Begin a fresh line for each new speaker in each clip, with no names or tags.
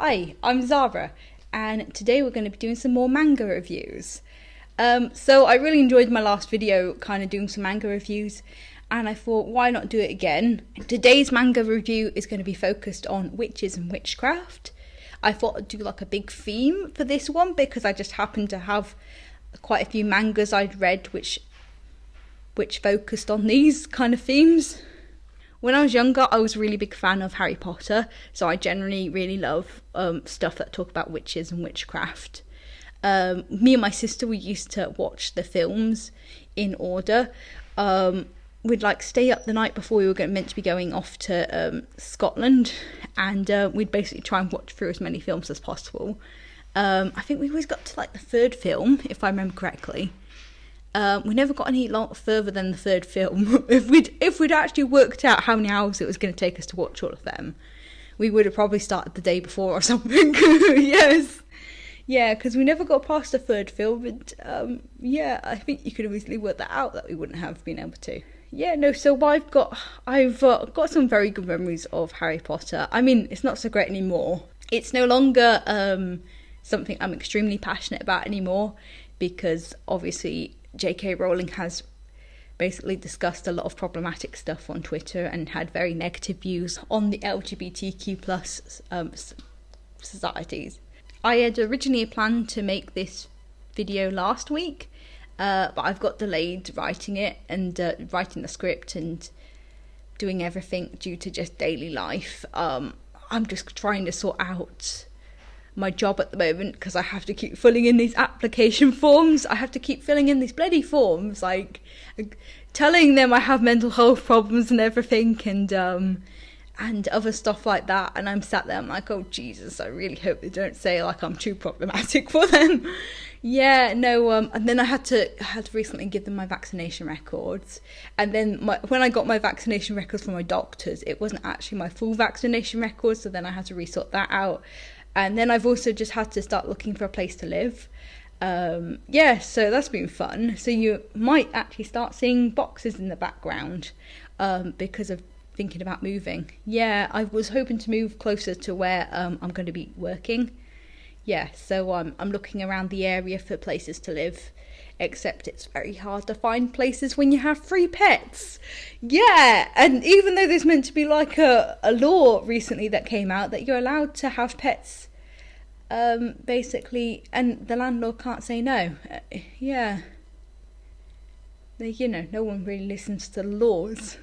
Hi, I'm Zara, and today we're going to be doing some more manga reviews. So I really enjoyed my last video kind of doing some manga reviews, and I thought, why not do it again? Today's manga review is going to be focused on witches and witchcraft. I thought I'd do like a big theme for this one because I just happened to have quite a few mangas I'd read which focused on these kind of themes. When I was younger, I was a really big fan of Harry Potter, so I generally really love stuff that talk about witches and witchcraft. Me and my sister, we used to watch the films in order. We'd like stay up the night before we were meant to be going off to Scotland, and we'd basically try and watch through as many films as possible. I think we always got to like the third film, if I remember correctly. We never got any lot further than the third film. If we'd actually worked out how many hours it was going to take us to watch all of them, we would have probably started the day before or something. Yes. Yeah, because we never got past the third film, and I think you could have easily worked that out that we wouldn't have been able to. Yeah, no, so I've got some very good memories of Harry Potter. I mean, it's not so great anymore. It's no longer something I'm extremely passionate about anymore, because obviously J.K. Rowling has basically discussed a lot of problematic stuff on Twitter and had very negative views on the LGBTQ plus societies. I had originally planned to make this video last week, but I've got delayed writing it and writing the script and doing everything due to just daily life. I'm just trying to sort out my job at the moment because I have to keep filling in these application forms. I have to keep filling in these bloody forms, like telling them I have mental health problems and everything, and other stuff like that. And I'm sat there, I'm like, oh Jesus, I really hope they don't say like I'm too problematic for them. Yeah, no, and then I had to recently give them my vaccination records, and then when I got my vaccination records from my doctors, it wasn't actually my full vaccination records, so then I had to resort that out. And then I've also just had to start looking for a place to live. So that's been fun. So you might actually start seeing boxes in the background because of thinking about moving. Yeah, I was hoping to move closer to where I'm going to be working. Yeah, so I'm looking around the area for places to live, except it's very hard to find places when you have 3 pets. Yeah, and even though there's meant to be like a law recently that came out that you're allowed to have pets, basically, and the landlord can't say no. No one really listens to the laws.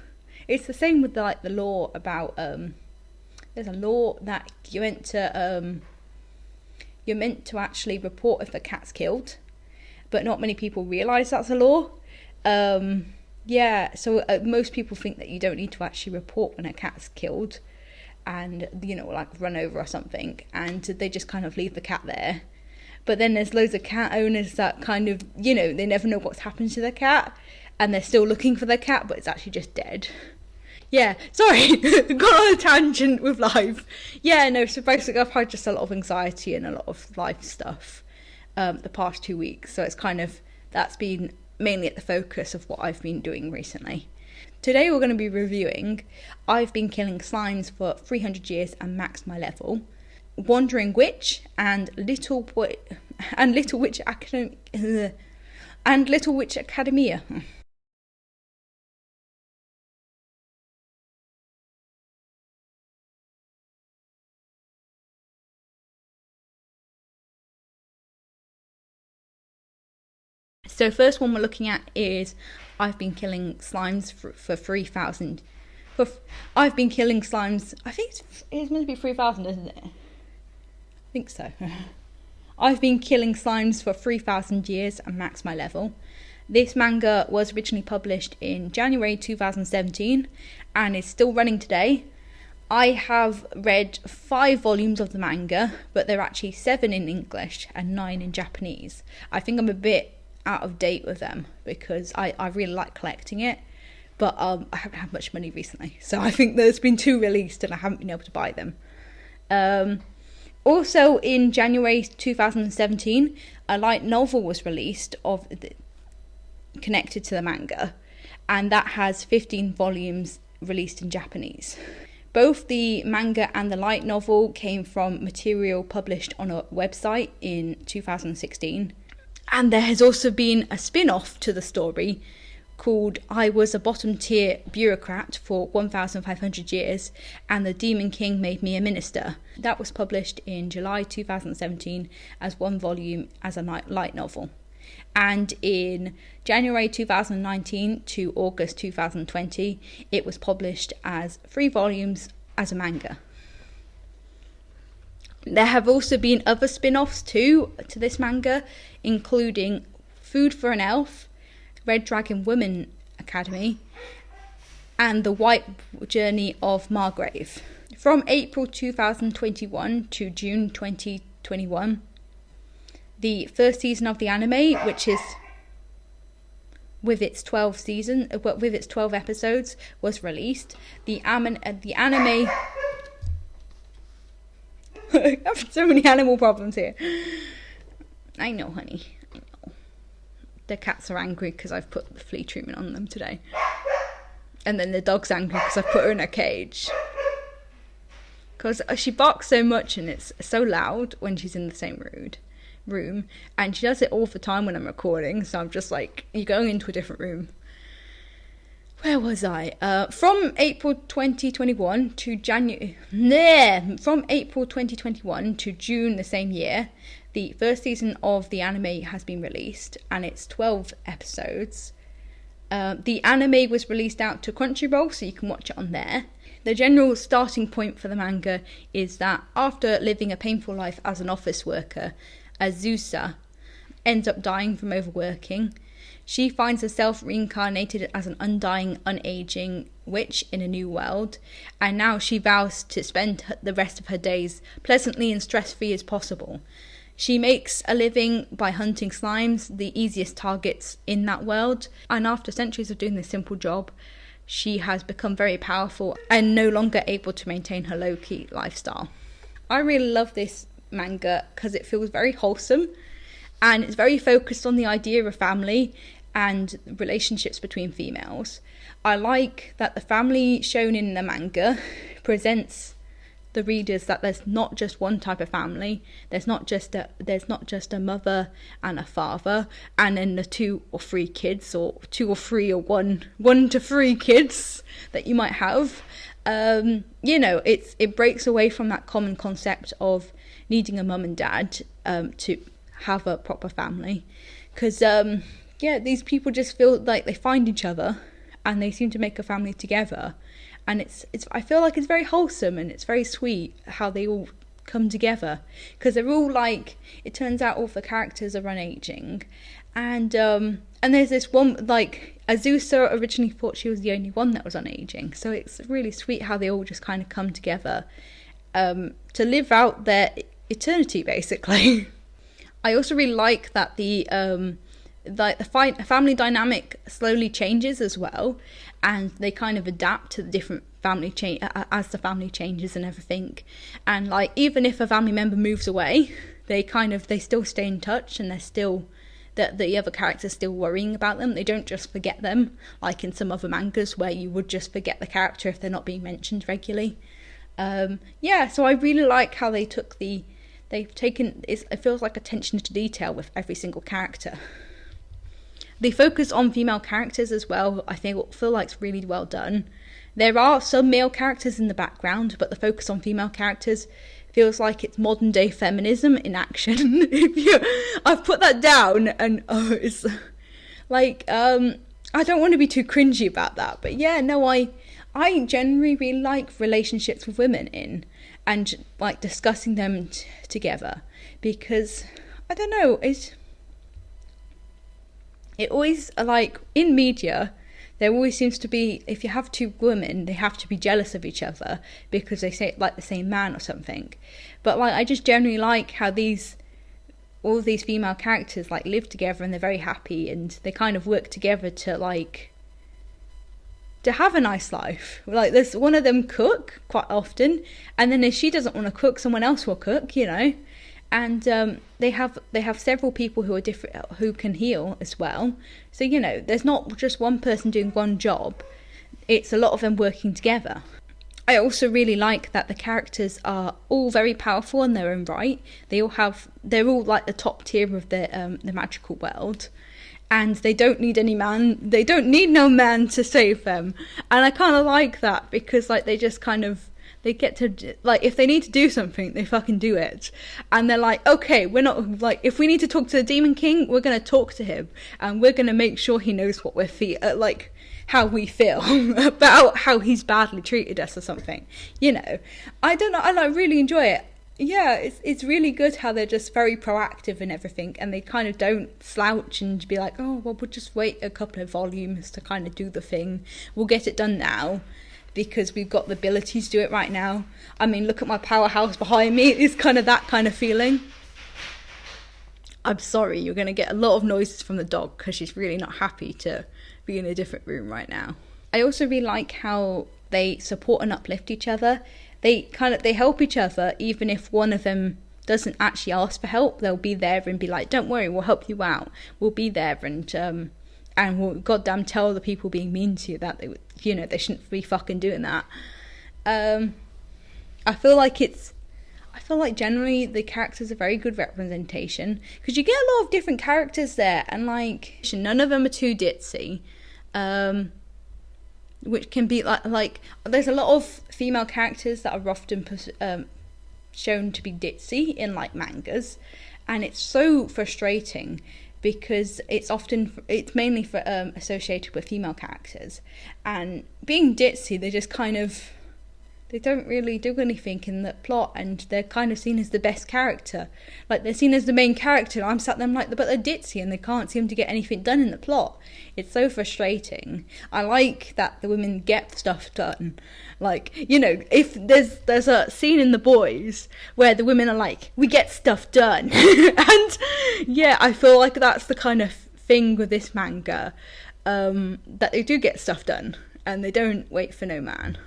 It's the same with the law about there's a law that you're meant to actually report if a cat's killed, but not many people realise that's a law. So most people think that you don't need to actually report when a cat's killed and, like run over or something, and they just kind of leave the cat there. But then there's loads of cat owners that kind of, they never know what's happened to the cat, and they're still looking for their cat, but it's actually just dead. Yeah, sorry, got on a tangent with life. Yeah, no, so basically I've had just a lot of anxiety and a lot of life stuff the past 2 weeks, so it's kind of, that's been mainly at the focus of what I've been doing recently. Today we're going to be reviewing I've Been Killing Slimes for 300 Years and Maxed My Level, Wandering Witch, and Little Witch Academia. So first one we're looking at is I've Been Killing Slimes for 3,000. I've Been Killing Slimes, I think it's meant to be 3,000, isn't it? I think so. I've Been Killing Slimes for 3,000 Years and Maxed My Level. This manga was originally published in January 2017 and is still running today. I have read 5 volumes of the manga, but there are actually 7 in English and 9 in Japanese. I think I'm a bit out of date with them because I really like collecting it, but I haven't had much money recently, so I think there's been 2 released and I haven't been able to buy them. Also in January 2017 a light novel was released connected to the manga, and that has 15 volumes released in Japanese. Both the manga and the light novel came from material published on a website in 2016. And there has also been a spin-off to the story called I Was a Bottom Tier Bureaucrat for 1,500 Years and the Demon King Made Me a Minister. That was published in July 2017 as one volume as a light novel. And in January 2019 to August 2020, it was published as 3 volumes as a manga. There have also been other spin-offs too to this manga, including Food for an Elf, Red Dragon Women Academy, and The White Journey of Margrave. From April 2021 to June 2021, the first season of the anime, which is with its 12 episodes, was released. The anime I have so many animal problems here. I know, honey. I know. The cats are angry because I've put the flea treatment on them today. And then the dog's angry because I've put her in a cage. Because she barks so much and it's so loud when she's in the same room. And she does it all the time when I'm recording. So I'm just like, you're going into a different room. Where was I? From April 2021 to From April 2021 to June the same year, the first season of the anime has been released, and it's 12 episodes. The anime was released out to Crunchyroll, so you can watch it on there. The general starting point for the manga is that after living a painful life as an office worker, Azusa ends up dying from overworking. She finds herself reincarnated as an undying, unaging witch in a new world, and now she vows to spend the rest of her days pleasantly and stress-free as possible. She makes a living by hunting slimes, the easiest targets in that world, and after centuries of doing this simple job, she has become very powerful and no longer able to maintain her low-key lifestyle. I really love this manga because it feels very wholesome, and it's very focused on the idea of family and relationships between females. I like that the family shown in the manga presents the readers that there's not just one type of family. There's not just a mother and a father, and then the 2 or 3 kids, or 2 or 3 or 1 to 3 kids that you might have. It breaks away from that common concept of needing a mum and dad to have a proper family, because these people just feel like they find each other and they seem to make a family together, and it's I feel like it's very wholesome and it's very sweet how they all come together, because they're all like, it turns out all the characters are unaging, and there's this one, like, Azusa originally thought she was the only one that was unaging, so it's really sweet how they all just kind of come together to live out their eternity, basically. I also really like that the family dynamic slowly changes as well, and they kind of adapt to the different family as the family changes and everything. And like, even if a family member moves away, they still stay in touch, and they're still the other characters still worrying about them. They don't just forget them like in some other mangas where you would just forget the character if they're not being mentioned regularly. So I really like how it feels like attention to detail with every single character. They focus on female characters as well. I feel like it's really well done. There are some male characters in the background, but the focus on female characters feels like it's modern day feminism in action. I've put that down, and it's like, I don't want to be too cringy about that, but I generally really like relationships with women and like discussing them together, because I don't know, it always, like, in media, there always seems to be, if you have 2 women, they have to be jealous of each other because they say like the same man or something. But like, I just generally like how all of these female characters like live together and they're very happy, and they kind of work together to have a nice life. Like, there's one of them cook quite often, and then if she doesn't want to cook, someone else will cook, and they have several people who are different, who can heal as well. So there's not just one person doing one job, it's a lot of them working together. I also really like that the characters are all very powerful in their own right. They're all like the top tier of the magical world, and they don't need no man to save them. And I kind of like that, because like they just kind of, they get to, like, if they need to do something, they fucking do it. And they're like, okay, we're not, like, if we need to talk to the Demon King, we're going to talk to him, and we're going to make sure he knows what we're like, how we feel about how he's badly treated us or something. You know, I don't know, I really enjoy it. Yeah, it's really good how they're just very proactive and everything, and they kind of don't slouch and be like, oh, well, we'll just wait a couple of volumes to kind of do the thing. We'll get it done now, because we've got the ability to do it right now. I mean, look at my powerhouse behind me. It's kind of that kind of feeling. I'm sorry, you're going to get a lot of noises from the dog, because she's really not happy to be in a different room right now. I also really like how they support and uplift each other. They help each other, even if one of them doesn't actually ask for help. They'll be there and be like, don't worry, we'll help you out. We'll be there, and we'll goddamn tell the people being mean to you that they shouldn't be fucking doing that. I feel like generally the characters are very good representation, because you get a lot of different characters there, and like none of them are too ditzy, which can be like there's a lot of female characters that are often shown to be ditzy in like mangas, and it's so frustrating, because it's mainly for associated with female characters, and being ditzy, they just kind of, they don't really do anything in the plot, and they're kind of seen as the best character. Like, they're seen as the main character, and I'm sat there like, but they're ditzy, and they can't seem to get anything done in the plot. It's so frustrating. I like that the women get stuff done. Like, you know, if there's a scene in The Boys where the women are like, we get stuff done. And yeah, I feel like that's the kind of thing with this manga, that they do get stuff done, and they don't wait for no man.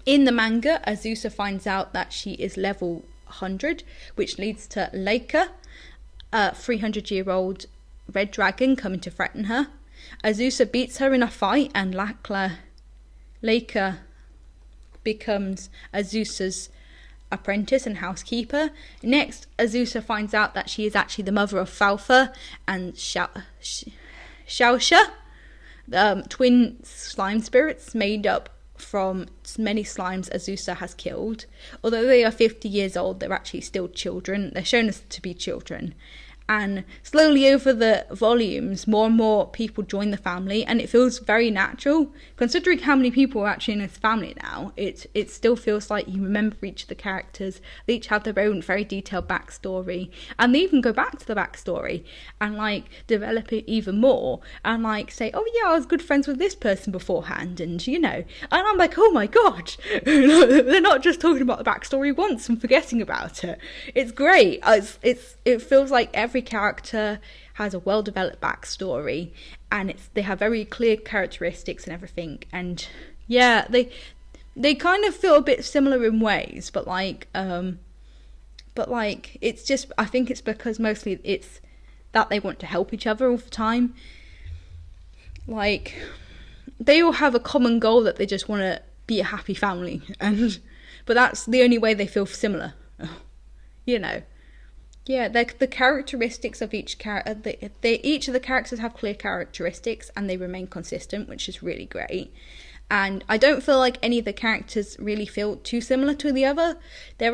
In the manga, Azusa finds out that she is level 100, which leads to Leica, a 300-year-old red dragon, coming to threaten her. Azusa beats her in a fight, and Leica becomes Azusa's apprentice and housekeeper. Next, Azusa finds out that she is actually the mother of Falfa and Shaosha, twin slime spirits made up from many slimes Azusa has killed. Although they are 50 years old, they're actually still children. They're shown as to be children. And slowly over the volumes, more and more people join the family, and it feels very natural. Considering how many people are actually in this family now, it still feels like you remember each of the characters. They each have their own very detailed backstory, and they even go back to the backstory and like develop it even more, and like say, oh yeah, I was good friends with this person beforehand, and you know, and I'm like, oh my god, they're not just talking about the backstory once and forgetting about it. It's great. It feels like every character has a well-developed backstory, and they have very clear characteristics and everything. And yeah, they kind of feel a bit similar in ways, but like it's just, I think it's because mostly it's that they want to help each other all the time. Like, they all have a common goal that they just want to be a happy family, but that's the only way they feel similar, you know. Yeah, the characteristics of each character, each of the characters have clear characteristics, and they remain consistent, which is really great. And I don't feel like any of the characters really feel too similar to the other. There's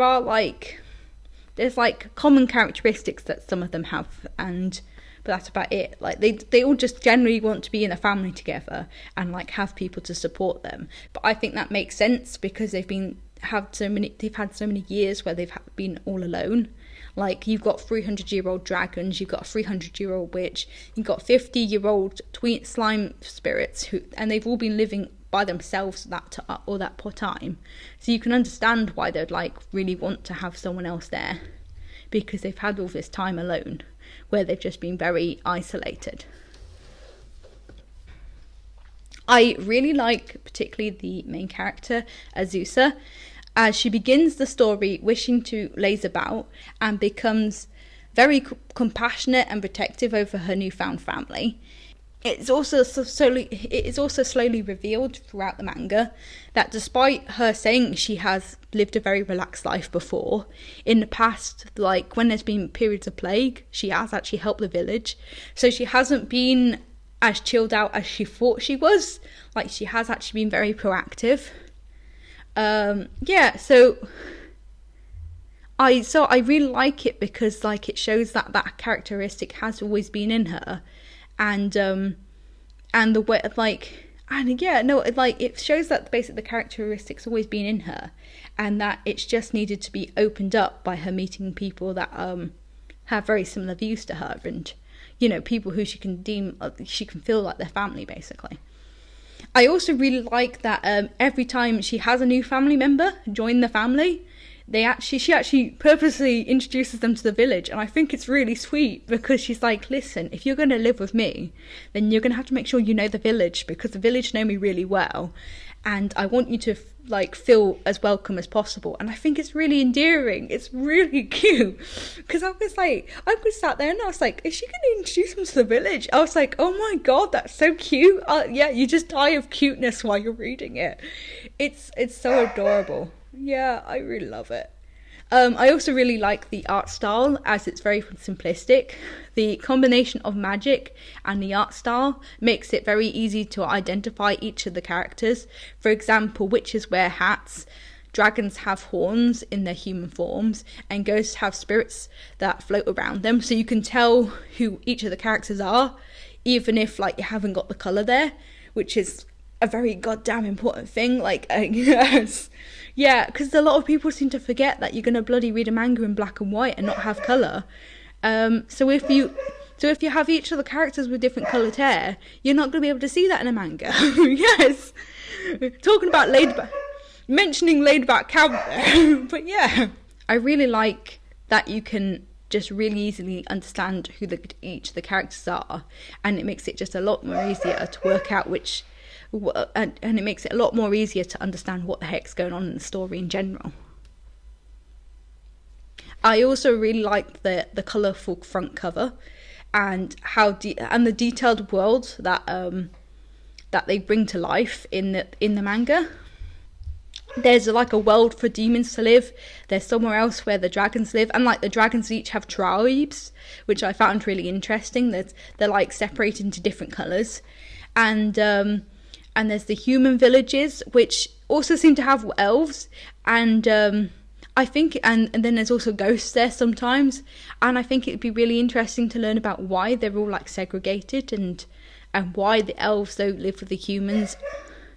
common characteristics that some of them have, but that's about it. Like, they all just generally want to be in a family together and like have people to support them. But I think that makes sense because they've had so many years where they've been all alone. Like, you've got 300-year-old dragons, you've got a 300-year-old witch, you've got 50-year-old twin slime spirits, and they've all been living by themselves that time. So you can understand why they'd like really want to have someone else there, because they've had all this time alone where they've just been very isolated. I really like particularly the main character, Azusa, as she begins the story wishing to laze about and becomes very compassionate and protective over her newfound family. It is also slowly revealed throughout the manga that despite her saying she has lived a very relaxed life before, in the past, like when there's been periods of plague, she has actually helped the village. So she hasn't been as chilled out as she thought she was. Like, she has actually been very proactive. So I really like it because like it shows that characteristic has always been in her. And the way it shows that basically the characteristics always been in her, and that it's just needed to be opened up by her meeting people that have very similar views to her, and people who she can feel like their family basically. I also really like that every time she has a new family member join the family, she actually purposely introduces them to the village, and I think it's really sweet because she's like, listen, if you're going to live with me, then you're going to have to make sure you know the village, because the village know me really well, and I want you to feel as welcome as possible. And I think it's really endearing. It's really cute, because I was sat there and I was like, is she going to introduce them to the village? I was like, oh my god, that's so cute. Yeah, you just die of cuteness while you're reading it. It's so adorable. Yeah, I really love it. I also really like the art style, as it's very simplistic. The combination of magic and the art style makes it very easy to identify each of the characters. For example, witches wear hats, dragons have horns in their human forms, and ghosts have spirits that float around them. So you can tell who each of the characters are, even if you haven't got the colour there, which is a very goddamn important thing. Yes. Yeah, because a lot of people seem to forget that you're going to bloody read a manga in black and white and not have colour. So if you have each of the characters with different coloured hair, you're not going to be able to see that in a manga. Yes. Talking about mentioning laid back camp there. But yeah. I really like that you can just really easily understand who each of the characters are, and it makes it just a lot more easier to work out and it makes it a lot more easier to understand what the heck's going on in the story in general. I also really like the colourful front cover and and the detailed world that they bring to life in the manga. There's a world for demons to live. There's somewhere else where the dragons live, and the dragons each have tribes, which I found really interesting. They're separated into different colours, and there's the human villages, which also seem to have elves, and I think, and then there's also ghosts there sometimes, and I think it'd be really interesting to learn about why they're all segregated and why the elves don't live with the humans.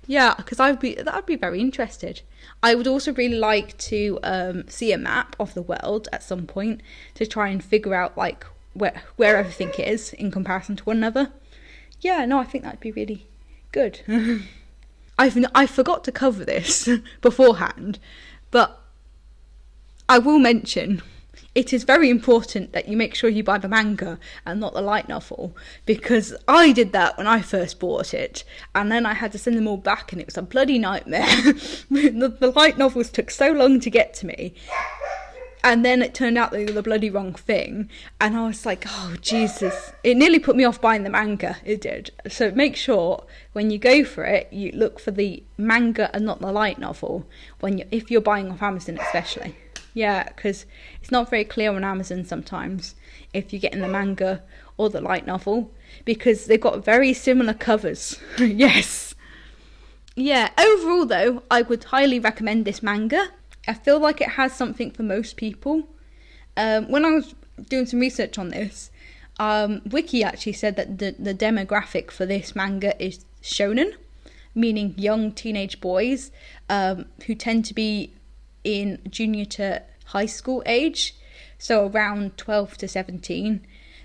Yeah, because that would be very interested. I would also really like to see a map of the world at some point to try and figure out where everything is in comparison to one another. Yeah, no, I think that'd be really good. I forgot to cover this beforehand, but I will mention it is very important that you make sure you buy the manga and not the light novel, because I did that when I first bought it, and then I had to send them all back, and it was a bloody nightmare. The light novels took so long to get to me, and then it turned out they were the bloody wrong thing, and I was like, oh Jesus, it nearly put me off buying the manga. It did. So make sure when you go for it, you look for the manga and not the light novel if you're buying off Amazon especially. Yeah, because it's not very clear on Amazon sometimes if you're getting the manga or the light novel, because they've got very similar covers. Yes. Yeah, overall though, I would highly recommend this manga. I feel like it has something for most people. When I was doing some research on this, Wiki actually said that the demographic for this manga is shonen, meaning young teenage boys who tend to be in junior to high school age, so around 12 to 17.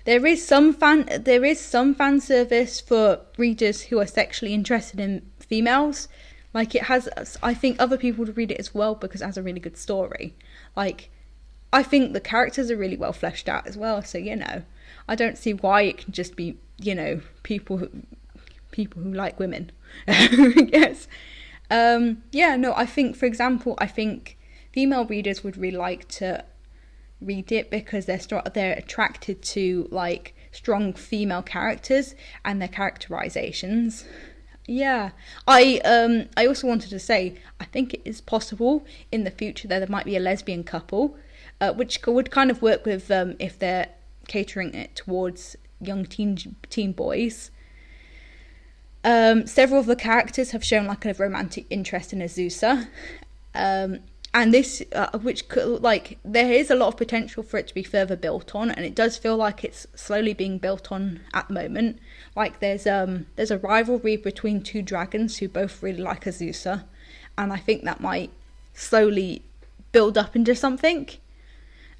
There is some fan service for readers who are sexually interested in females. Like, it has, I think other people would read it as well because it has a really good story. Like, I think the characters are really well fleshed out as well, so, you know, I don't see why it can just be, you know, people who like women. Yes. Yeah, no, I think, for example, I think female readers would really like to read it because they're attracted to, like, strong female characters and their characterizations. Yeah, I also wanted to say, I think it is possible in the future that there might be a lesbian couple, which would kind of work with if they're catering it towards young teen boys. Several of the characters have shown like a romantic interest in Azusa, and this, which could, like, there is a lot of potential for it to be further built on, and it does feel like it's slowly being built on at the moment. Like, there's a rivalry between two dragons who both really like Azusa, and I think that might slowly build up into something.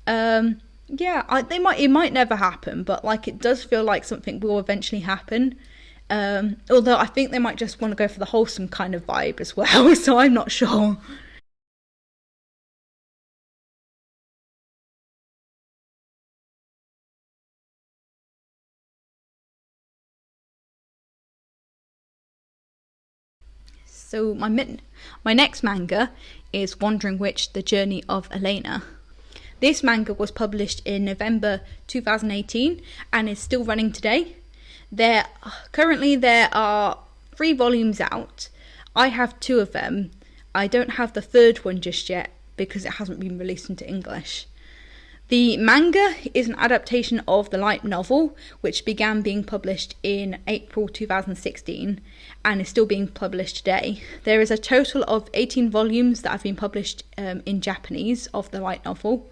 Yeah, it might never happen, but like, it does feel like something will eventually happen. Although I think they might just want to go for the wholesome kind of vibe as well, so I'm not sure. So my next manga is Wandering Witch: The Journey of Elena. This manga was published in November 2018 and is still running today. Currently there are 3 volumes out. I have 2 of them. I don't have the 3rd one just yet because it hasn't been released into English. The manga is an adaptation of the light novel, which began being published in April 2016 and is still being published today. There is a total of 18 volumes that have been published in Japanese of the light novel.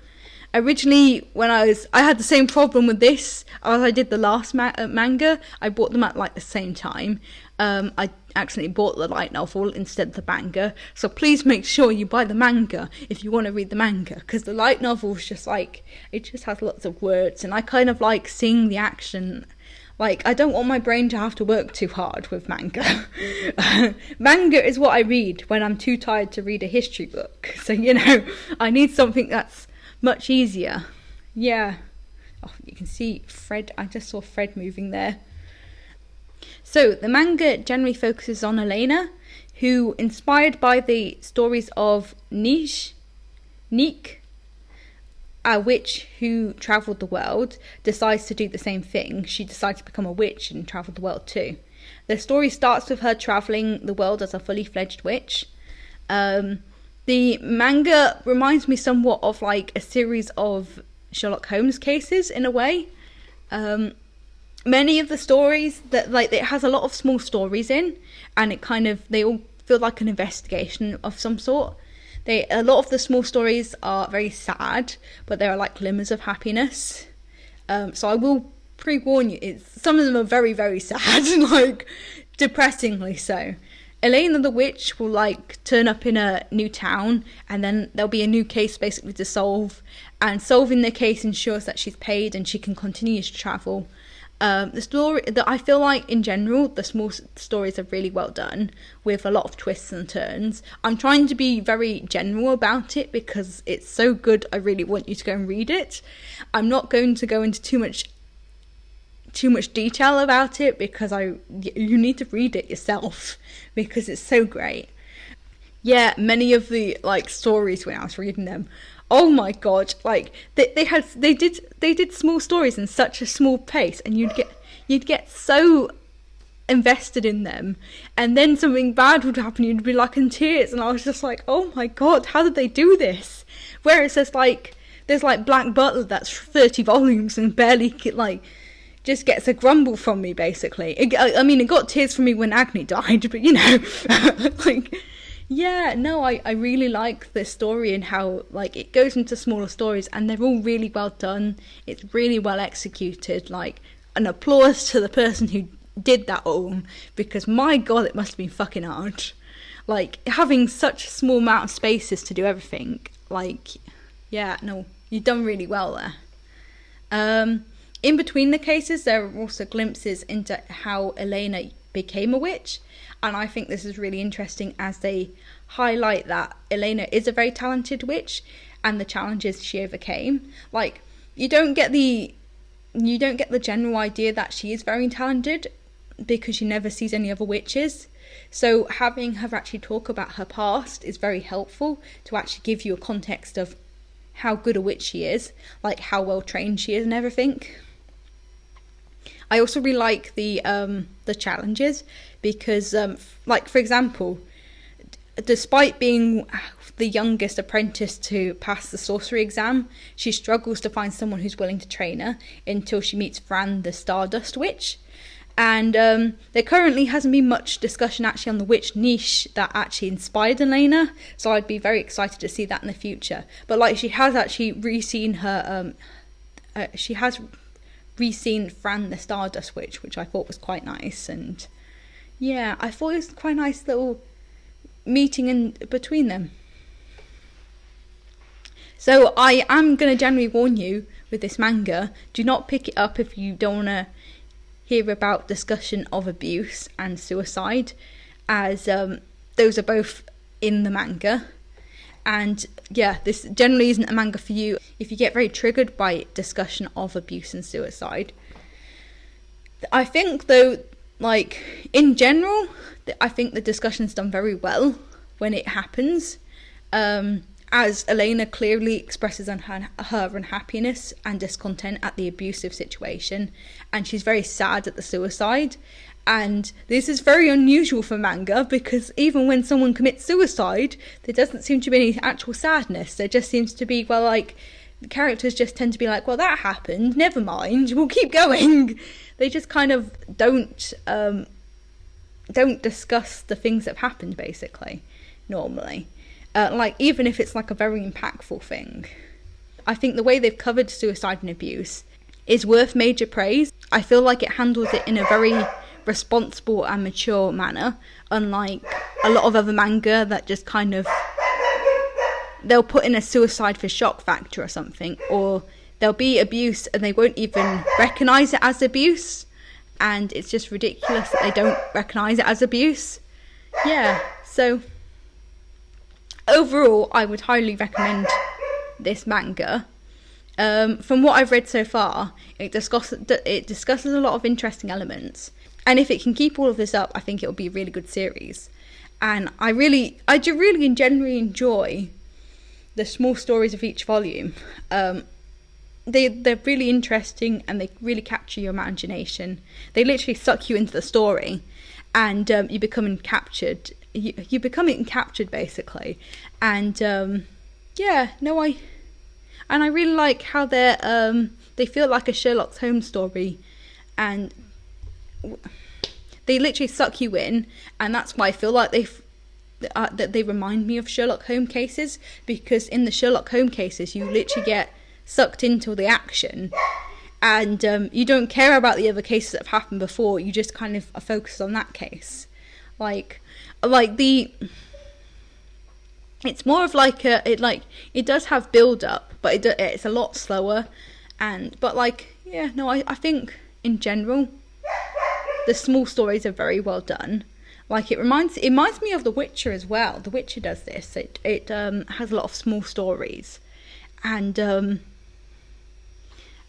Originally, when I had the same problem with this as I did the last manga. I bought them at like the same time. I accidentally bought the light novel instead of the manga, so please make sure you buy the manga if you want to read the manga, because the light novel is just like, it just has lots of words, and I kind of like seeing the action. Like, I don't want my brain to have to work too hard with manga. Manga is what I read when I'm too tired to read a history book, so, you know, I need something that's much easier. Yeah. Oh, you can see Fred. I just saw Fred moving there. So the manga generally focuses on Elena, who, inspired by the stories of Neek, a witch who travelled the world, decides to do the same thing. She decides to become a witch and travel the world too. The story starts with her travelling the world as a fully fledged witch. The manga reminds me somewhat of like a series of Sherlock Holmes cases in a way. Many of the stories that, like, it has a lot of small stories in, and they all feel like an investigation of some sort. A lot of the small stories are very sad, but there are like glimmers of happiness. So I will pre-warn you, some of them are very, very sad, like depressingly so. Elaine the witch will like turn up in a new town, and then there'll be a new case basically to solve, and solving the case ensures that she's paid and she can continue to travel. The story that I feel like in general, the small stories are really well done with a lot of twists and turns. I'm trying to be very general about it because it's so good. I really want you to go and read it. I'm not going to go into too much detail about it because you need to read it yourself because it's so great. Yeah, many of the like stories when I was reading them, oh my god, like they did small stories in such a small pace, and you'd get so invested in them, and then something bad would happen, you'd be like in tears, and I was just like, oh my god, how did they do this? Whereas there's like Black Butler that's 30 volumes and barely like just gets a grumble from me basically. It got tears from me when Agni died, but you know, like. Yeah, no, I really like this story and how like it goes into smaller stories and they're all really well done. It's really well executed. Like, an applause to the person who did that all, because my god, it must have been fucking hard. Like, having such a small amount of spaces to do everything. Like, yeah, no, you've done really well there. In between the cases, there are also glimpses into how Elena became a witch. And I think this is really interesting as they highlight that Elaine is a very talented witch and the challenges she overcame. Like, you don't get the general idea that she is very talented because she never sees any other witches. So having her actually talk about her past is very helpful to actually give you a context of how good a witch she is, like how well trained she is and everything. I also really like the challenges because, like, for example, despite being the youngest apprentice to pass the sorcery exam, she struggles to find someone who's willing to train her until she meets Fran, the Stardust Witch. And there currently hasn't been much discussion actually on the witch niche that actually inspired Elena, so I'd be very excited to see that in the future. But like, she has actually re-seen her, re-seen Fran the Stardust Witch, which I thought was quite nice. And yeah, I thought it was quite a nice little meeting in between them. So I am going to generally warn you with this manga, do not pick it up if you don't want to hear about discussion of abuse and suicide, as those are both in the manga. And yeah, this generally isn't a manga for you if you get very triggered by discussion of abuse and suicide. I think though, like, in general, I think the discussion's done very well when it happens, as Elena clearly expresses her unhappiness and discontent at the abusive situation, and she's very sad at the suicide. And this is very unusual for manga, because even when someone commits suicide, there doesn't seem to be any actual sadness. There just seems to be, well, like, the characters just tend to be like, well, that happened, never mind, we'll keep going. They just kind of don't discuss the things that have happened, basically, normally. Like, even if it's like a very impactful thing. I think the way they've covered suicide and abuse is worth major praise. I feel like it handles it in a very responsible and mature manner, unlike a lot of other manga that just kind of, they'll put in a suicide for shock factor or something, or there'll be abuse and they won't even recognise it as abuse, and it's just ridiculous that they don't recognise it as abuse. Yeah, so overall, I would highly recommend this manga. From what I've read so far, it discusses a lot of interesting elements, and if it can keep all of this up, I think it'll be a really good series. And I do really and genuinely enjoy the small stories of each volume. They're really interesting and they really capture your imagination. They literally suck you into the story, and you become encaptured. You become encaptured basically. And I really like how they feel like a Sherlock Holmes story, and they literally suck you in, and that's why I feel like that they remind me of Sherlock Holmes cases, because in the Sherlock Holmes cases you literally get sucked into the action, and you don't care about the other cases that have happened before. You just kind of are focused on that case. It's more of like it does have build up, but it's a lot slower. I think in general the small stories are very well done. Like, it reminds me of The Witcher as well. The Witcher does this. It has a lot of small stories, and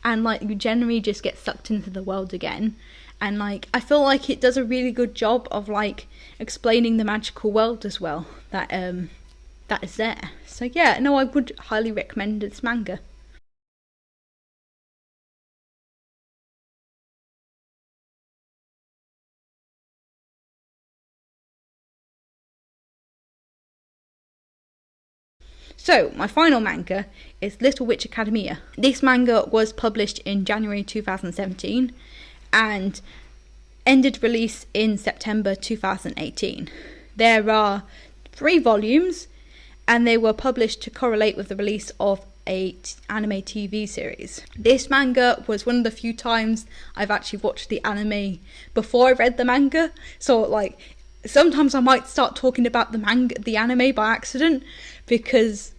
like, you generally just get sucked into the world again. And like, I feel like it does a really good job of like explaining the magical world as well that is there. So yeah, no, I would highly recommend this manga. So, my final manga is Little Witch Academia. This manga was published in January 2017 and ended release in September 2018. There are 3 volumes, and they were published to correlate with the release of an anime TV series. This manga was one of the few times I've actually watched the anime before I read the manga. So like, sometimes I might start talking about the anime by accident, because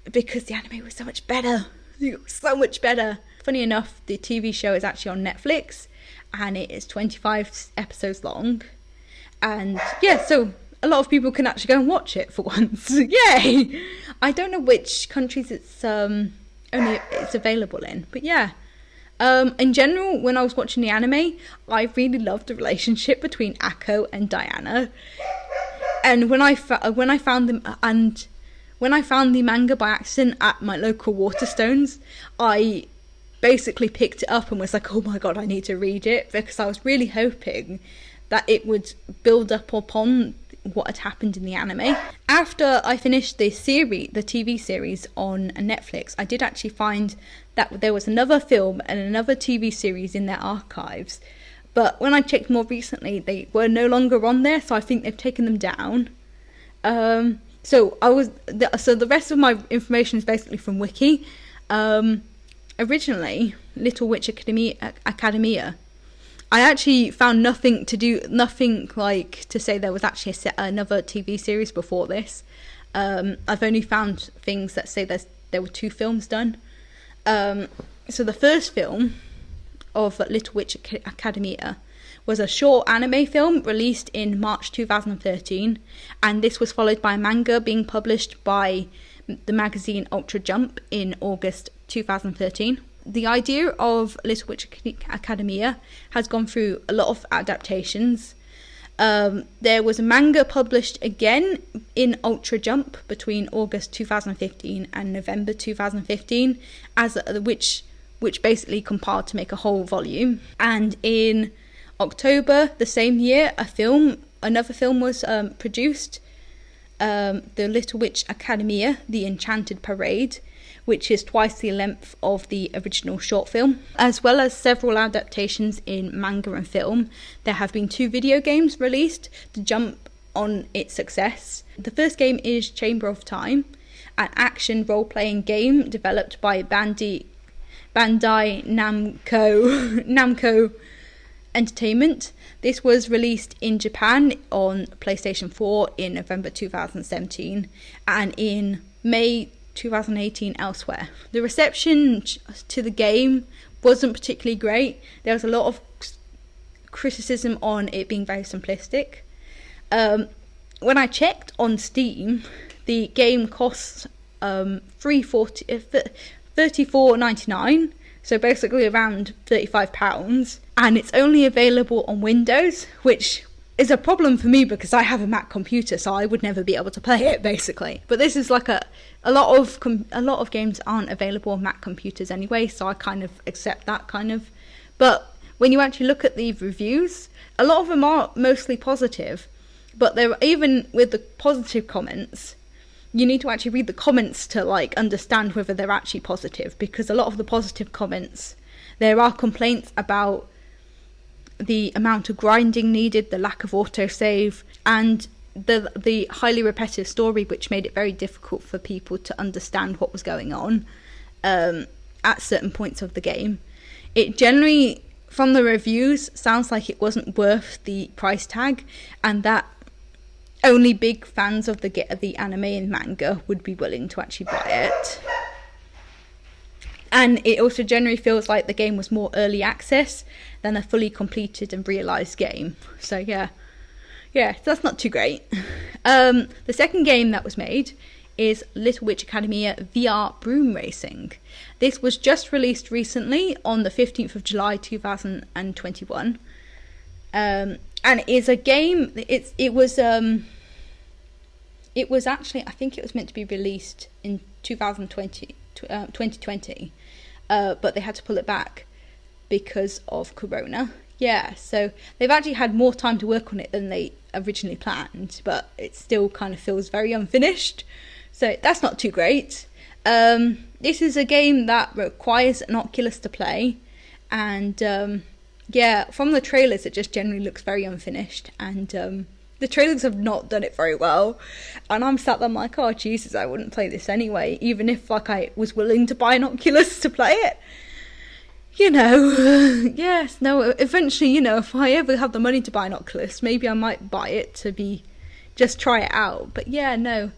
the anime was so much better. It was so much better. Funny enough, the TV show is actually on Netflix, and it is 25 episodes long. And yeah, so a lot of people can actually go and watch it for once. Yay! I don't know which countries it's available in, but yeah. In general, when I was watching the anime, I really loved the relationship between Akko and Diana. And when I found the manga by accident at my local Waterstones, I basically picked it up and was like, oh my god, I need to read it, because I was really hoping that it would build up upon what had happened in the anime. After I finished the TV series on Netflix, I did actually find that there was another film and another TV series in their archives. But when I checked more recently, they were no longer on there, so I think they've taken them down. So the rest of my information is basically from Wiki. Originally, Little Witch Academia, I actually found nothing like to say there was actually another TV series before this. I've only found things that say there were 2 films done. So the first film of Little Witch Academia was a short anime film released in March 2013, and this was followed by a manga being published by the magazine Ultra Jump in August 2013. The idea of Little Witch Academia has gone through a lot of adaptations. There was a manga published again in Ultra Jump between August 2015 and November 2015, which basically compiled to make a whole volume. And in October the same year, another film was produced, The Little Witch Academia, The Enchanted Parade, which is twice the length of the original short film. As well as several adaptations in manga and film, there have been 2 video games released to jump on its success. The first game is Chamber of Time, an action role-playing game developed by Bandai Namco Entertainment. This was released in Japan on PlayStation 4 in November 2017 and in May 2018 elsewhere. The reception to the game wasn't particularly great. There was a lot of criticism on it being very simplistic. When I checked on Steam, the game costs $34.99, so basically around £35, and it's only available on Windows, which is a problem for me because I have a Mac computer, so I would never be able to play it basically. But this is like a lot of games aren't available on Mac computers anyway, so I kind of accept that kind of. But when you actually look at the reviews, a lot of them are mostly positive, but they're even with the positive comments, you need to actually read the comments to like understand whether they're actually positive, because a lot of the positive comments, there are complaints about the amount of grinding needed, the lack of autosave, and the highly repetitive story, which made it very difficult for people to understand what was going on at certain points of the game. It generally, from the reviews, sounds like it wasn't worth the price tag, and that only big fans of the anime and manga would be willing to actually buy it. And it also generally feels like the game was more early access than a fully completed and realised game. So yeah, that's not too great. The second game that was made is Little Witch Academia VR Broom Racing. This was just released recently on the 15th of July 2021. And it is a game, it was actually, I think it was meant to be released in 2020, but they had to pull it back because of Corona. Yeah, so they've actually had more time to work on it than they originally planned, but it still kind of feels very unfinished. So that's not too great. This is a game that requires an Oculus to play, and yeah, from the trailers it just generally looks very unfinished, and the trailers have not done it very well, and I'm sat there, I'm like, oh Jesus, I wouldn't play this anyway, even if like I was willing to buy an Oculus to play it. You know, yes, no, eventually, you know, if I ever have the money to buy an Oculus, maybe I might buy it to just try it out. But yeah, no.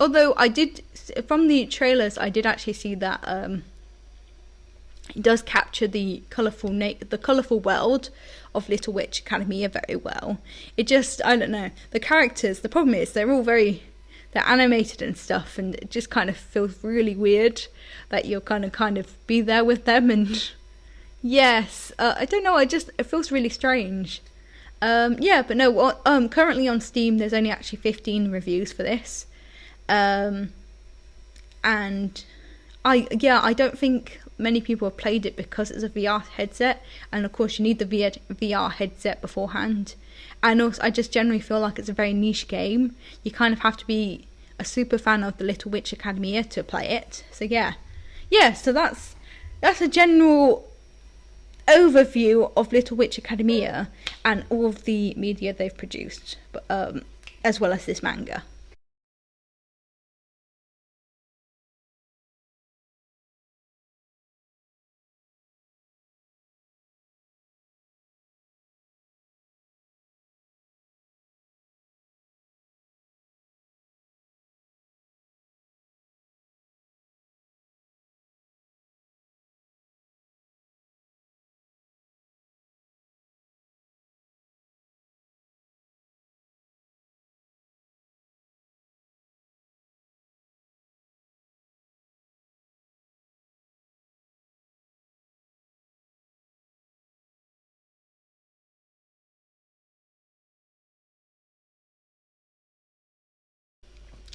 Although I did, from the trailers, I did actually see that It does capture the colourful world of Little Witch Academia very well. It just, I don't know, the characters, the problem is they're all they're animated and stuff, and it just kind of feels really weird that you're kind of be there with them. And yes, I don't know, it feels really strange. Yeah, but no, currently on Steam there's only actually 15 reviews for this. And I don't think many people have played it because it's a VR headset, and of course you need the VR headset beforehand. And also I just generally feel like it's a very niche game. You kind of have to be a super fan of the Little Witch Academia to play it. So yeah, so that's a general overview of Little Witch Academia and all of the media they've produced, but as well as this manga.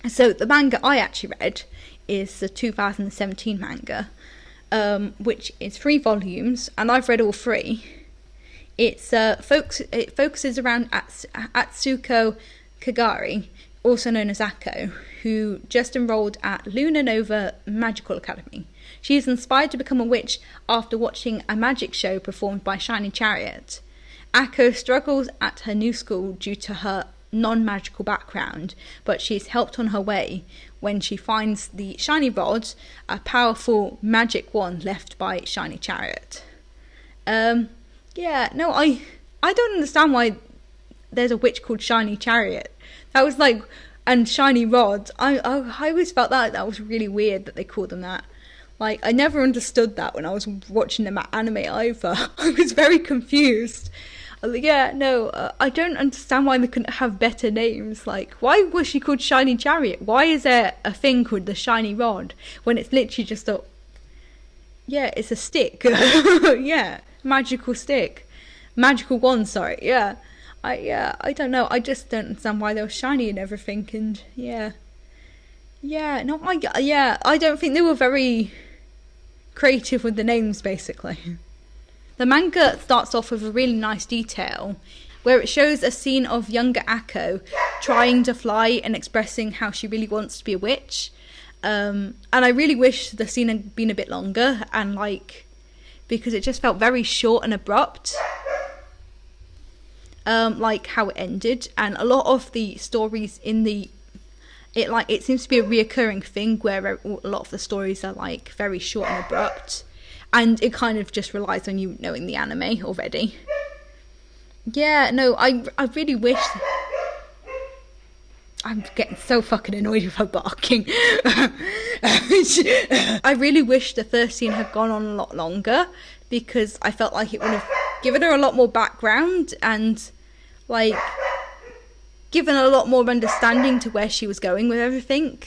So the manga I actually read is the 2017 manga, which is 3 volumes, and I've read all 3. It focuses around Atsuko Kagari, also known as Akko, who just enrolled at Luna Nova Magical Academy. She is inspired to become a witch after watching a magic show performed by Shiny Chariot. Akko struggles at her new school due to her non-magical background, but she's helped on her way when she finds the Shiny Rod, a powerful magic wand left by Shiny Chariot. Yeah, no, I don't understand why there's a witch called Shiny Chariot. That was like, and Shiny Rod. I always felt that was really weird that they called them that. Like, I never understood that when I was watching them anime either. I was very confused. Yeah, no, I don't understand why they couldn't have better names. Like, why was she called Shiny Chariot? Why is there a thing called the Shiny Rod when it's literally just it's a stick. Yeah, magical stick. Magical wand, sorry, yeah. I don't know, I just don't understand why they were shiny and everything, and I don't think they were very creative with the names, basically. The manga starts off with a really nice detail where it shows a scene of younger Akko trying to fly and expressing how she really wants to be a witch. And I really wish the scene had been a bit longer, and because it just felt very short and abrupt. Like how it ended, and a lot of the stories in it seems to be a reoccurring thing where a lot of the stories are like very short and abrupt. And it kind of just relies on you knowing the anime already. Yeah, no, I really wish... I'm getting so fucking annoyed with her barking. I really wish the first scene had gone on a lot longer, because I felt like it would have given her a lot more background and, given a lot more understanding to where she was going with everything.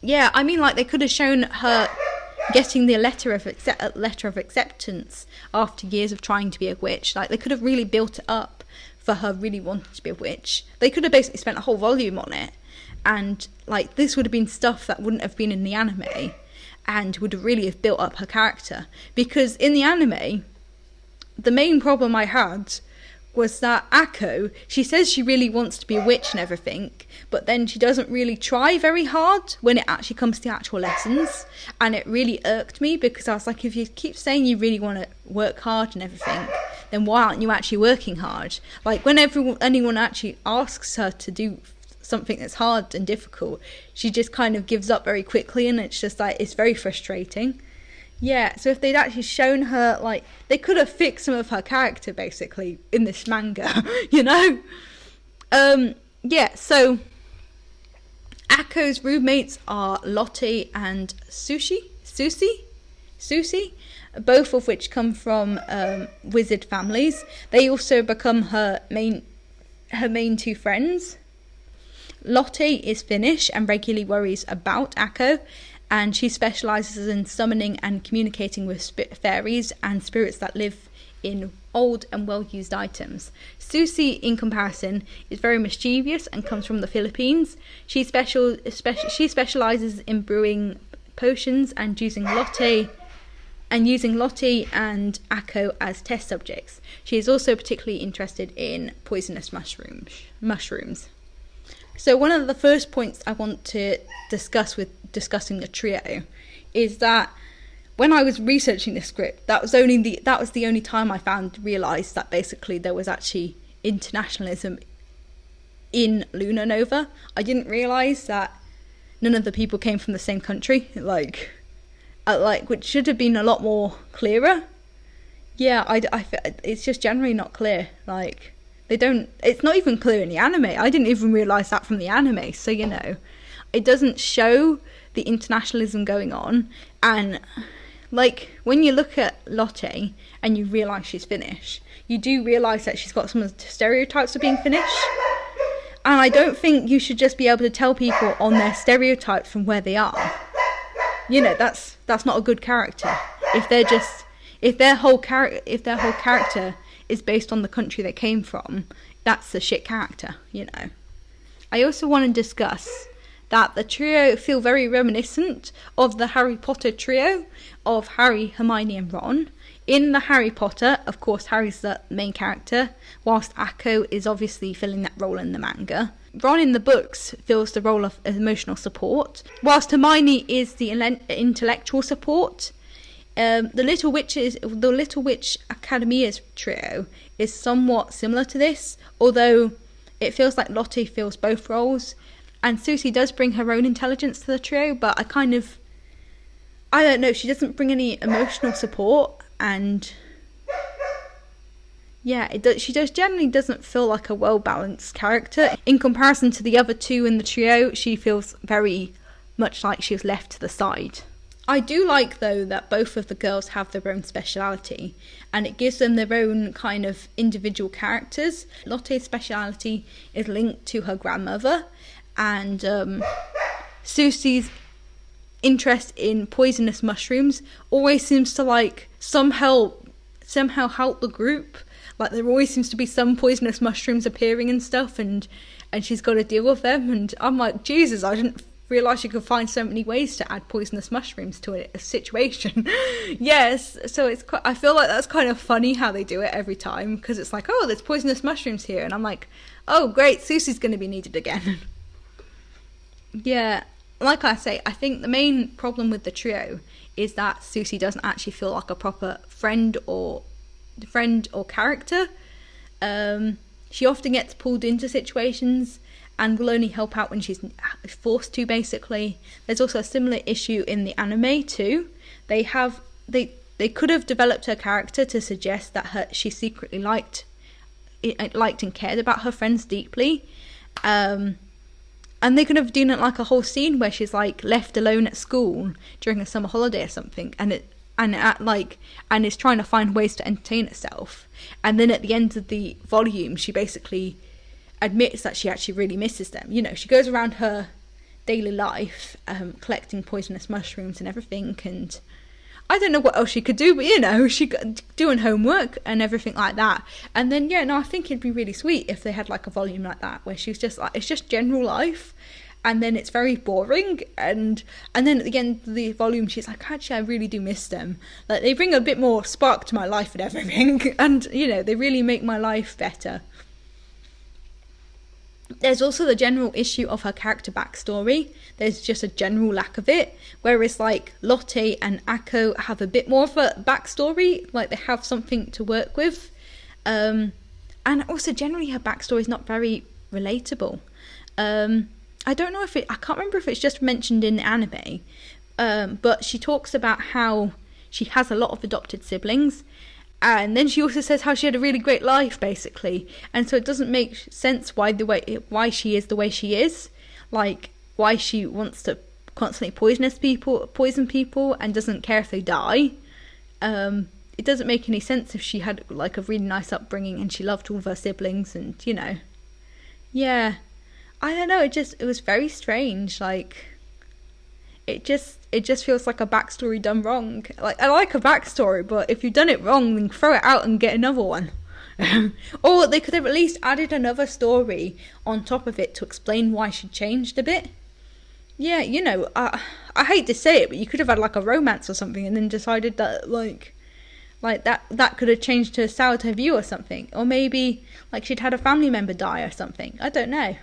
Yeah, I mean, they could have shown her getting the letter of acceptance after years of trying to be a witch. They could have really built it up for her really wanting to be a witch. They could have basically spent a whole volume on it, and this would have been stuff that wouldn't have been in the anime and would have really have built up her character. Because in the anime, the main problem I had was that Akko, she says she really wants to be a witch and everything, but then she doesn't really try very hard when it actually comes to actual lessons, and it really irked me, because I was like, if you keep saying you really want to work hard and everything, then why aren't you actually working hard? When anyone actually asks her to do something that's hard and difficult, she just kind of gives up very quickly, and it's just it's very frustrating. Yeah, so if they'd actually shown her, they could have fixed some of her character, basically, in this manga, you know? Yeah, so Akko's roommates are Lottie and Susie? Susie, both of which come from wizard families. They also become her main two friends. Lotte is Finnish and regularly worries about Akko, and she specialises in summoning and communicating with fairies and spirits that live in old and well-used items. Susie, in comparison, is very mischievous and comes from the Philippines. She specialises in brewing potions and using Lotte and Akko as test subjects. She is also particularly interested in poisonous mushrooms. So one of the first points I want to discuss with discussing the trio is that when I was researching this script, that was the only time I realised that basically there was actually internationalism in Lunar Nova. I didn't realise that none of the people came from the same country, which should have been a lot more clearer. Yeah, it's just generally not clear. Like, it's not even clear in the anime. I didn't even realise that from the anime. So, it doesn't show the internationalism going on. And, like, when you look at Lotte and you realise she's Finnish, you do realise that she's got some of the stereotypes of being Finnish. And I don't think you should just be able to tell people on their stereotypes from where they are. That's not a good character. If their whole character is based on the country they came from, that's a shit character, I also want to discuss that the trio feel very reminiscent of the Harry Potter trio of Harry, Hermione and Ron. In the Harry Potter, of course, Harry's the main character, whilst Akko is obviously filling that role in the manga. Ron in the books fills the role of emotional support, whilst Hermione is the intellectual support. The Little Witch Academia's trio is somewhat similar to this, although it feels like Lotte fills both roles, and Susie does bring her own intelligence to the trio, but I don't know, she doesn't bring any emotional support, and she generally doesn't feel like a well-balanced character. In comparison to the other two in the trio, she feels very much like she was left to the side. I do like, though, that both of the girls have their own speciality, and it gives them their own kind of individual characters. Lotte's speciality is linked to her grandmother, and Susie's interest in poisonous mushrooms always seems to somehow help the group. Like, there always seems to be some poisonous mushrooms appearing and stuff, and she's got to deal with them, and I'm like, Jesus, I didn't realise you could find so many ways to add poisonous mushrooms to a situation. Yes, so I feel like that's kind of funny how they do it every time, because it's like, oh, there's poisonous mushrooms here, and I'm like, oh great, Susie's going to be needed again. Yeah, like I say, I think the main problem with the trio is that Susie doesn't actually feel like a proper friend or character. She often gets pulled into situations and will only help out when she's forced to, basically. There's also a similar issue in the anime too. They could have developed her character to suggest that she secretly liked and cared about her friends deeply. And they could have done like a whole scene where she's like left alone at school during a summer holiday or something, and is trying to find ways to entertain herself. And then at the end of the volume, she basically admits that she actually really misses them. She goes around her daily life collecting poisonous mushrooms and everything, and I don't know what else she could do, but she doing homework and everything like that. And then I think it'd be really sweet if they had like a volume like that where she's just like, it's just general life, and then it's very boring, and then at the end of the volume she's like, actually I really do miss them. Like, they bring a bit more spark to my life and everything, and they really make my life better. There's also the general issue of her character backstory. There's just a general lack of it, whereas like Lotte and Akko have a bit more of a backstory, like they have something to work with, and also generally her backstory is not very relatable. I don't know I can't remember if it's just mentioned in the anime, but she talks about how she has a lot of adopted siblings, and then she also says how she had a really great life, basically, and so it doesn't make sense why she is the way she is, like why she wants to constantly poison people and doesn't care if they die. It doesn't make any sense if she had like a really nice upbringing and she loved all of her siblings and, you know. Yeah. I don't know, it was very strange. Like, it just feels like a backstory done wrong. Like, I like a backstory, but if you've done it wrong, then throw it out and get another one. Or they could have at least added another story on top of it to explain why she changed a bit. Yeah, you know, I hate to say it, but you could have had like a romance or something and then decided that like that could have changed her soured her view or something. Or maybe like she'd had a family member die or something. I don't know.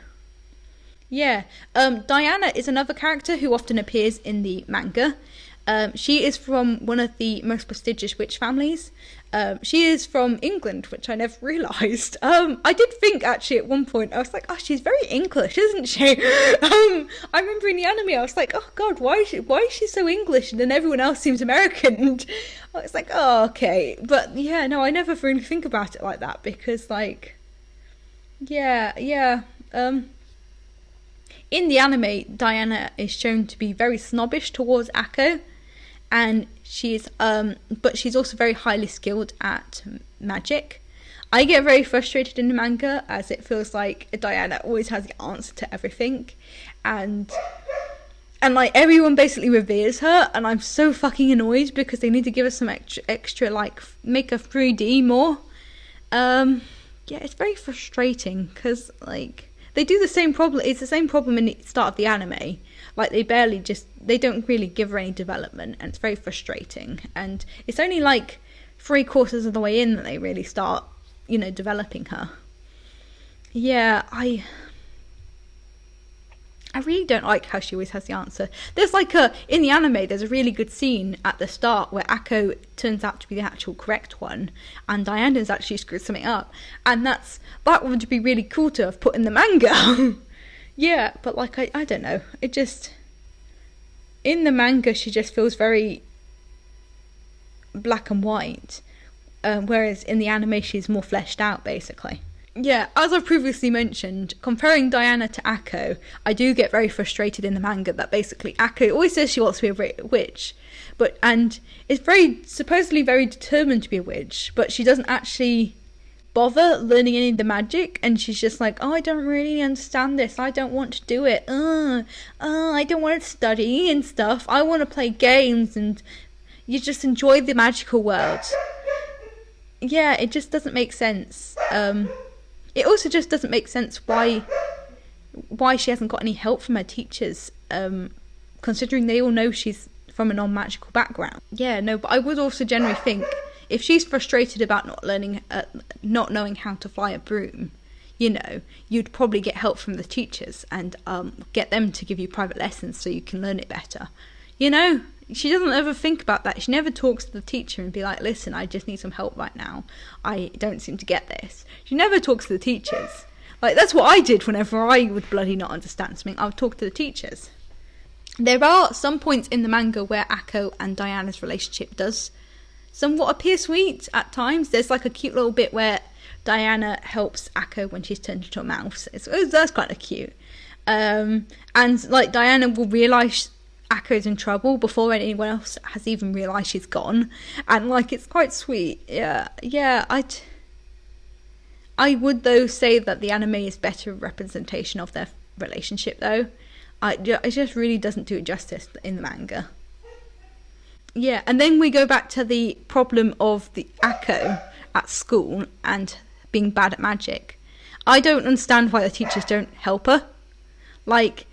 Yeah, Diana is another character who often appears in the manga. She is from one of the most prestigious witch families. She is from England, which I never realised. I did think actually at one point, I was like, oh, she's very English, isn't she? I remember in the anime, I was like, oh god, why is she so English? And then everyone else seems American. And I was like, oh, okay. But yeah, no, I never really think about it like that because like, yeah. In the anime, Diana is shown to be very snobbish towards Akko, and but she's also very highly skilled at magic. I get very frustrated in the manga as it feels like Diana always has the answer to everything, and like everyone basically reveres her, and I'm so fucking annoyed because they need to give us some extra like make her 3D more. Yeah, it's very frustrating because like. They do the same problem. It's the same problem in the start of the anime. Like they don't really give her any development, and it's very frustrating. And it's only like 3/4 of the way in that they really start, you know, developing her. Yeah, I really don't like how she always has the answer. There's like in the anime, there's a really good scene at the start where Akko turns out to be the actual correct one, and Diana's actually screwed something up, and that would be really cool to have put in the manga. Yeah, but like I don't know, it just in the manga she just feels very black and white, whereas in the anime she's more fleshed out basically. Yeah, as I've previously mentioned, comparing Diana to Akko, I do get very frustrated in the manga that basically Akko always says she wants to be a witch, and is supposedly very determined to be a witch, but she doesn't actually bother learning any of the magic, and she's just like, oh, I don't really understand this, I don't want to do it, I don't want to study and stuff, I want to play games, and you just enjoy the magical world. Yeah, it just doesn't make sense. It also just doesn't make sense why she hasn't got any help from her teachers, considering they all know she's from a non-magical background. Yeah, no, but I would also generally think if she's frustrated about not knowing how to fly a broom, you know, you'd probably get help from the teachers and get them to give you private lessons so you can learn it better. You know, she doesn't ever think about that. She never talks to the teacher and be like, listen, I just need some help right now. I don't seem to get this. She never talks to the teachers. Like, that's what I did whenever I would bloody not understand something. I would talk to the teachers. There are some points in the manga where Akko and Diana's relationship does somewhat appear sweet at times. There's like a cute little bit where Diana helps Akko when she's turned into a mouse. That's kind of cute. And like Diana will realise Akko's in trouble before anyone else has even realised she's gone, and like it's quite sweet. Yeah. I would though say that the anime is better representation of their relationship though. It just really doesn't do it justice in the manga. Yeah, and then we go back to the problem of the Akko at school and being bad at magic. I don't understand why the teachers don't help her. Like,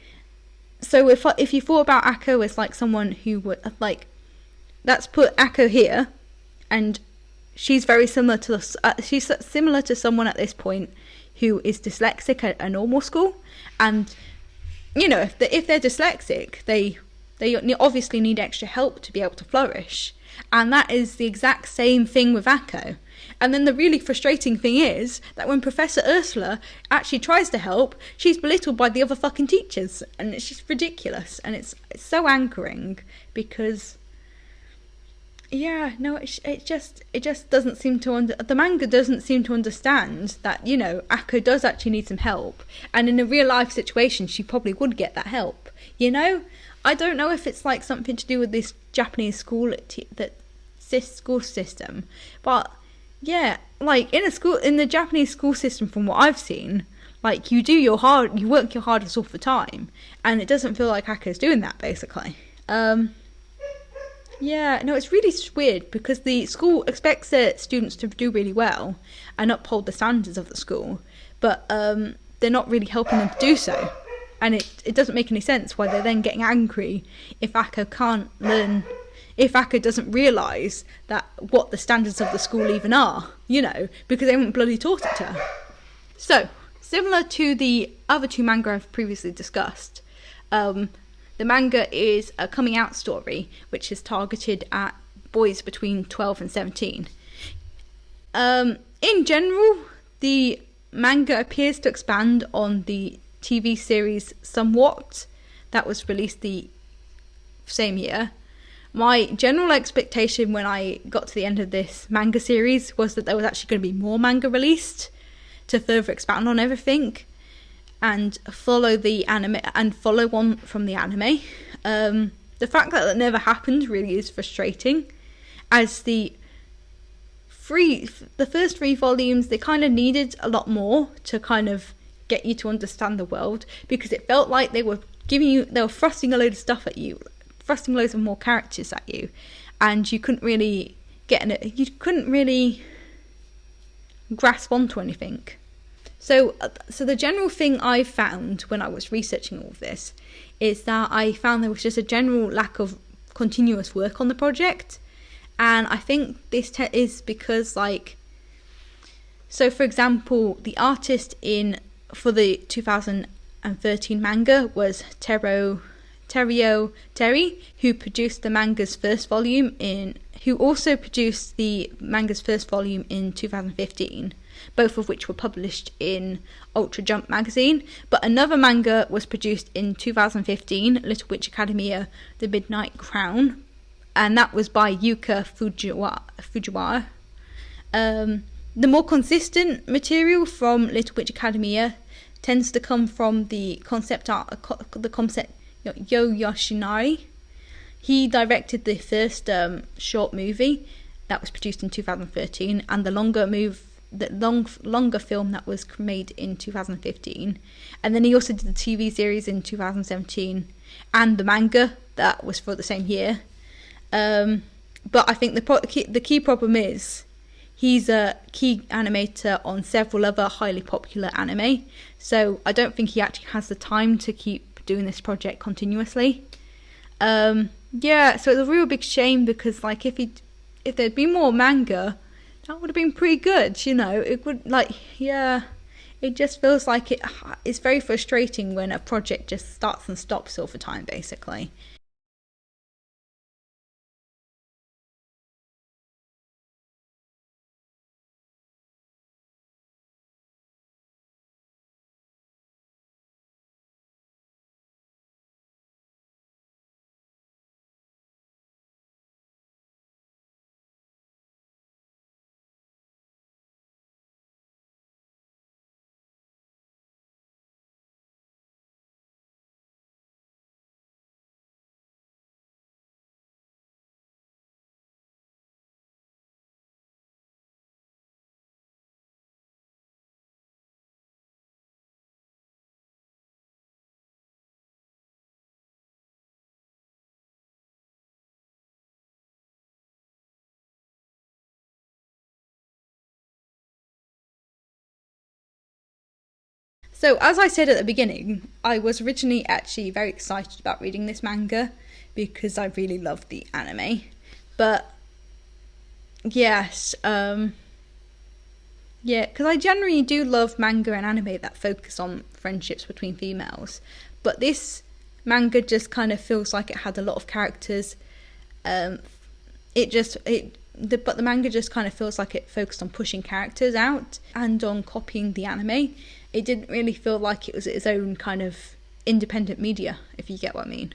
so if you thought about Akko as like someone who would like, let's put Akko here, and she's very similar to she's similar to someone at this point who is dyslexic at a normal school, and you know if they're dyslexic, they obviously need extra help to be able to flourish, and that is the exact same thing with Akko. And then the really frustrating thing is that when Professor Ursula actually tries to help, she's belittled by the other fucking teachers, and it's just ridiculous, and it's so angering because it just doesn't seem to the manga doesn't seem to understand that, you know, Akko does actually need some help, and in a real life situation she probably would get that help, you know. I don't know if it's like something to do with this Japanese school school system, but yeah, like in the Japanese school system, from what I've seen, like you work your hardest all the time, and it doesn't feel like Akko's doing that basically. Yeah, no, it's really weird because the school expects their students to do really well and uphold the standards of the school, but they're not really helping them to do so. And it doesn't make any sense why they're then getting angry if Akko can't learn, if Akko doesn't realise that what the standards of the school even are, because they haven't bloody taught it to her. So, similar to the other two manga I've previously discussed, the manga is a coming out story which is targeted at boys between 12 and 17. In general, the manga appears to expand on the TV series somewhat that was released the same year. My general expectation when I got to the end of this manga series was that there was actually going to be more manga released to further expand on everything and follow the anime and follow on from the anime. The fact that that never happened really is frustrating, as the first 3 volumes, they kind of needed a lot more to kind of get you to understand the world, because it felt like they were thrusting a load of stuff at you, thrusting loads of more characters at you, and you couldn't really grasp onto anything. So the general thing I found when I was researching all of this is that I found there was just a general lack of continuous work on the project, and I think this is because, so for example, the artist for the 2013 manga was Terio Terry, who produced the manga's first volume who also produced the manga's first volume in 2015, both of which were published in Ultra Jump magazine. But another manga was produced in 2015, Little Witch Academia: The Midnight Crown, and that was by Yuka Fujiwara. The more consistent material from Little Witch Academia tends to come from the concept Yo Yoshinari. He directed the first short movie that was produced in 2013, and the longer film that was made in 2015. And then he also did the TV series in 2017 and the manga that was for the same year. But I think the key problem is he's a key animator on several other highly popular anime, so I don't think he actually has the time to keep doing this project continuously. Yeah, so it's a real big shame, because if there'd been more manga, that would have been pretty good, It would, it just feels like it's very frustrating when a project just starts and stops all the time, basically. So, as I said at the beginning, I was originally actually very excited about reading this manga because I really loved the anime. But, yes, because I generally do love manga and anime that focus on friendships between females. But this manga just kind of feels like it had a lot of characters. But the manga just kind of feels like it focused on pushing characters out and on copying the anime. It didn't really feel like it was its own kind of independent media, if you get what I mean.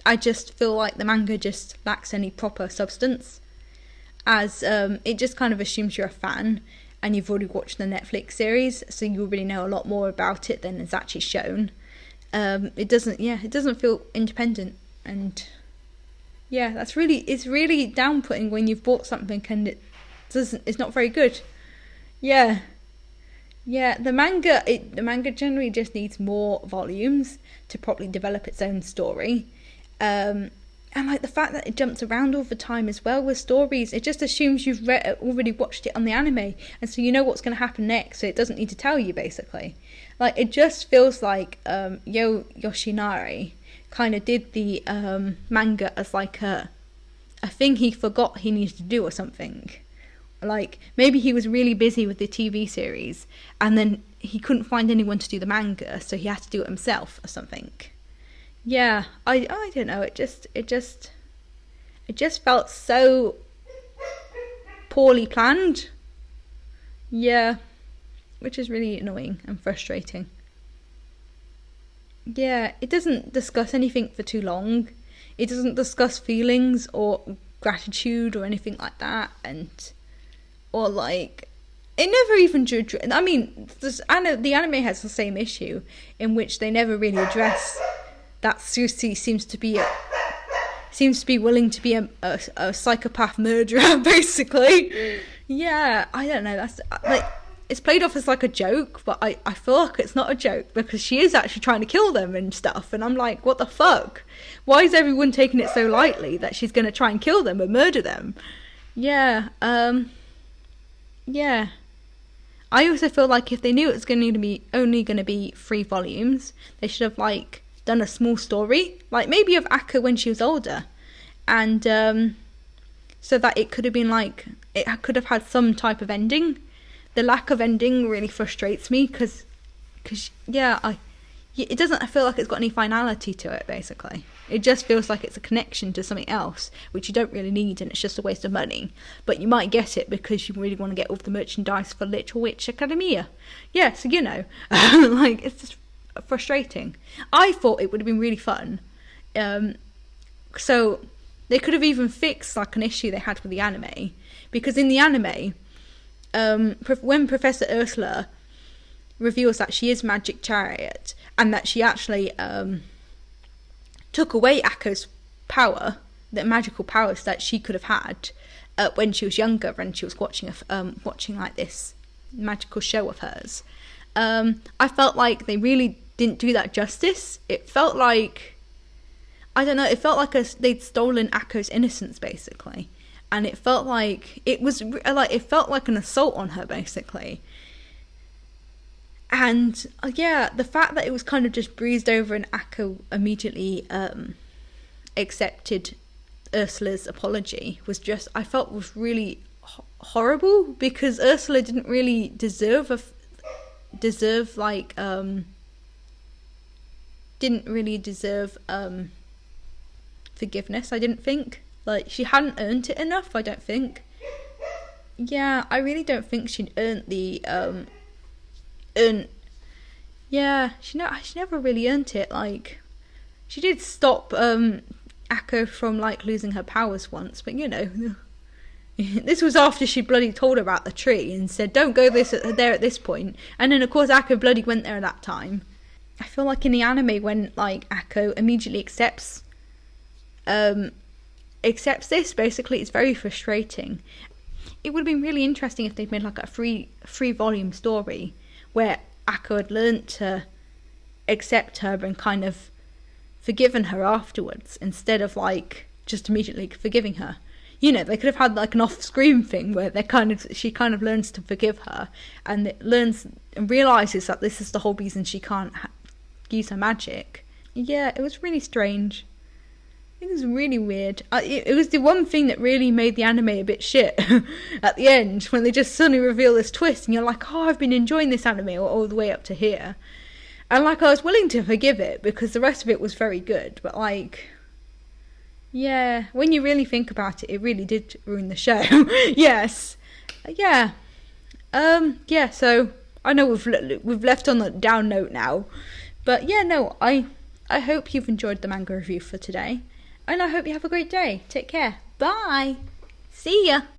I just feel like the manga just lacks any proper substance, as it just kind of assumes you're a fan and you've already watched the Netflix series, so you already know a lot more about it than is actually shown. It doesn't feel independent, and yeah, it's really down-putting when you've bought something and it's not very good. Yeah. Yeah, the manga generally just needs more volumes to properly develop its own story. And like the fact that it jumps around all the time as well with stories, it just assumes you've already watched it on the anime, and so you know what's going to happen next, so it doesn't need to tell you, basically. Like, it just feels like Yoshinari kind of did the manga as like a thing he forgot he needed to do or something. Like, maybe he was really busy with the TV series, and then he couldn't find anyone to do the manga, so he had to do it himself or something. Yeah, I don't know. It just felt so poorly planned. Yeah, which is really annoying and frustrating. Yeah, it doesn't discuss anything for too long. It doesn't discuss feelings or gratitude or anything like that, or like, it never even drew. I mean, the anime has the same issue in which they never really address that Susie seems to be willing to be a psychopath murderer, basically. Yeah, I don't know. That's like, it's played off as like a joke, but I feel like it's not a joke, because she is actually trying to kill them and stuff, and I'm like, what the fuck? Why is everyone taking it so lightly that she's going to try and kill them and murder them? Yeah, yeah. I also feel like if they knew it was only going to be 3 volumes, they should have like done a small story, like maybe of Akka when she was older, and so that it could have been like, it could have had some type of ending. The lack of ending really frustrates me, because it doesn't feel like it's got any finality to it, basically. It just feels like it's a connection to something else, which you don't really need, and it's just a waste of money. But you might get it because you really want to get all the merchandise for Little Witch Academia. Yeah, so like, it's just frustrating. I thought it would have been really fun. So they could have even fixed like an issue they had with the anime, because in the anime, when Professor Ursula reveals that she is Magic Chariot, and that she actually took away Akko's power, the magical powers that she could have had when she was younger, and she was watching like this magical show of hers. I felt like they really didn't do that justice. It felt like, I don't know, it felt like they'd stolen Akko's innocence, basically, and it felt like it felt like an assault on her, basically. And yeah, the fact that it was kind of just breezed over and Akko immediately accepted Ursula's apology I felt was really horrible, because Ursula didn't really deserve forgiveness. I didn't think, like, she hadn't earned it enough, I don't think. Yeah, I really don't think she'd earned she never really earned it. Like, she did stop Akko from like losing her powers once, but this was after she bloody told her about the tree and said don't go there at this point, and then of course Akko bloody went there at that time. I feel like in the anime, when like Akko immediately accepts this, basically, it's very frustrating. It would have been really interesting if they'd made like a three volume story where Akko had learnt to accept her and kind of forgiven her afterwards, instead of like just immediately forgiving her. They could have had like an off-screen thing where she kind of learns to forgive her, and it learns and realises that this is the whole reason she can't use her magic. Yeah, it was really strange. It was really weird. It was the one thing that really made the anime a bit shit at the end, when they just suddenly reveal this twist, and you're like, oh, I've been enjoying this anime all the way up to here. And like, I was willing to forgive it because the rest of it was very good, but like, yeah, when you really think about it, it really did ruin the show. Yes. Yeah. Yeah, so I know we've left on the down note now, but yeah, no, I hope you've enjoyed the manga review for today. And I hope you have a great day. Take care. Bye. See ya.